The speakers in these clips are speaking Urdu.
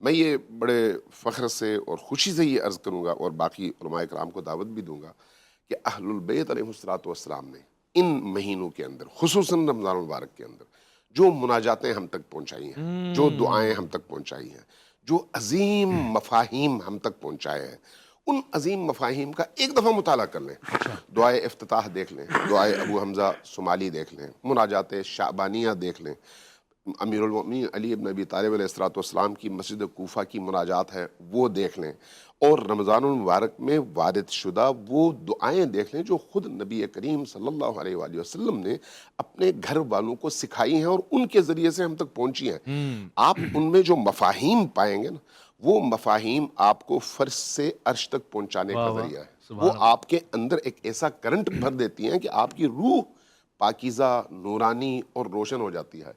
میں یہ بڑے فخر سے اور خوشی سے یہ عرض کروں گا اور باقی علماء کرام کو دعوت بھی دوں گا کہ اہل البیت علیہ الصلوۃ والسلام نے ان مہینوں کے اندر، خصوصاً رمضان المبارک کے اندر، جو مناجاتیں ہم تک پہنچائی ہیں، جو دعائیں ہم تک پہنچائی ہیں، جو عظیم مفاہیم ہم تک پہنچائے ہیں، ان عظیم مفاہیم کا ایک دفعہ مطالعہ کر لیں۔ دعائے افتتاح دیکھ لیں، دعائے ابو حمزہ صومالی دیکھ لیں، مناجات شعبانیہ دیکھ لیں، امیر المؤمنین علی ابن ابی طالب علیہ الصلوۃ والسلام کی مسجد کوفہ کی مناجات ہے وہ دیکھ لیں، اور رمضان المبارک میں وارد شدہ وہ دعائیں دیکھ لیں جو خود نبی کریم صلی اللہ علیہ وآلہ وسلم نے اپنے گھر والوں کو سکھائی ہیں اور ان کے ذریعے سے ہم تک پہنچی ہیں۔ آپ ان میں جو مفاہیم پائیں گے نا، وہ مفاہیم آپ کو فرش سے عرش تک پہنچانے کا ذریعہ ہے۔ وہ آپ کے اندر ایک ایسا کرنٹ بھر دیتی ہیں کہ آپ کی روح پاکیزہ، نورانی اور روشن ہو جاتی ہے۔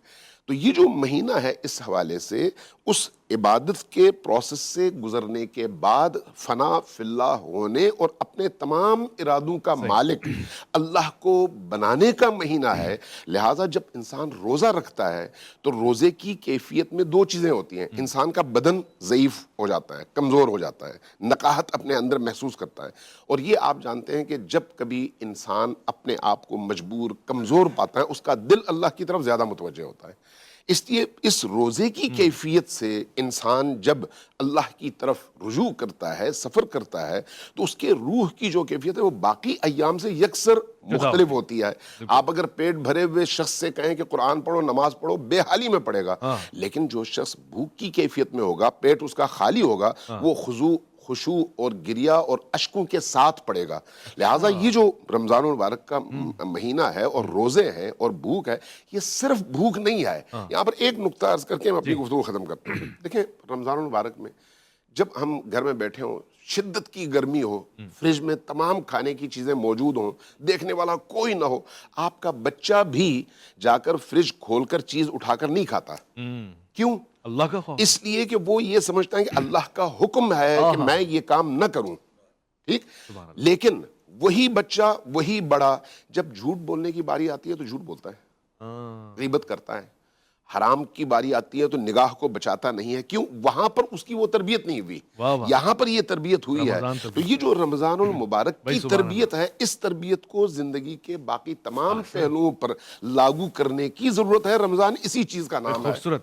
تو یہ جو مہینہ ہے اس حوالے سے اس عبادت کے پروسیس سے گزرنے کے بعد فنا فی اللہ ہونے اور اپنے تمام ارادوں کا مالک اللہ کو بنانے کا مہینہ ہے۔ لہٰذا جب انسان روزہ رکھتا ہے تو روزے کی کیفیت میں دو چیزیں ہوتی ہیں۔ انسان کا بدن ضعیف ہو جاتا ہے، کمزور ہو جاتا ہے، نقاہت اپنے اندر محسوس کرتا ہے، اور یہ آپ جانتے ہیں کہ جب کبھی انسان اپنے آپ کو مجبور، کمزور پاتا ہے، اس کا دل اللہ کی طرف زیادہ متوجہ ہوتا ہے۔ اس لیے اس روزے کی کیفیت سے انسان جب اللہ کی طرف رجوع کرتا ہے، سفر کرتا ہے، تو اس کے روح کی جو کیفیت ہے وہ باقی ایام سے یکسر مختلف ہوتی ہے۔ آپ اگر پیٹ بھرے ہوئے شخص سے کہیں کہ قرآن پڑھو، نماز پڑھو، بے حالی میں پڑھے گا، لیکن جو شخص بھوک کی کیفیت میں ہوگا، پیٹ اس کا خالی ہوگا، وہ خشوع اور گریہ اور اشکوں کے ساتھ پڑے گا۔ لہٰذا یہ جو رمضان المبارک کا مہینہ ہے اور روزے ہیں اور بھوک ہے، یہ صرف بھوک نہیں ہے۔ یہاں پر ایک نقطہ عرض کر کے میں اپنی گفتگو ختم کرتا ہوں۔ دیکھیں، رمضان المبارک میں جب ہم گھر میں بیٹھے ہوں، شدت کی گرمی ہو، فریج میں تمام کھانے کی چیزیں موجود ہوں، دیکھنے والا کوئی نہ ہو، آپ کا بچہ بھی جا کر فریج کھول کر چیز اٹھا کر نہیں کھاتا۔ کیوں؟ اللہ کا خوف۔ اس لیے کہ وہ یہ سمجھتا ہے کہ اللہ کا حکم ہے کہ میں یہ کام نہ کروں، ٹھیک؟ لیکن وہی بچہ، وہی بڑا، جب جھوٹ بولنے کی باری آتی ہے تو جھوٹ بولتا ہے، غیبت کرتا ہے۔ حرام کی باری آتی ہے تو نگاہ کو بچاتا نہیں ہے۔ کیوں؟ وہاں پر اس کی وہ تربیت نہیں ہوئی، یہاں پر یہ تربیت ہوئی ہے۔ تو یہ جو رمضان المبارک کی تربیت ہے، اس تربیت کو زندگی کے باقی تمام پہلوؤں پر لاگو کرنے کی ضرورت ہے۔ رمضان اسی چیز کا نام ہے۔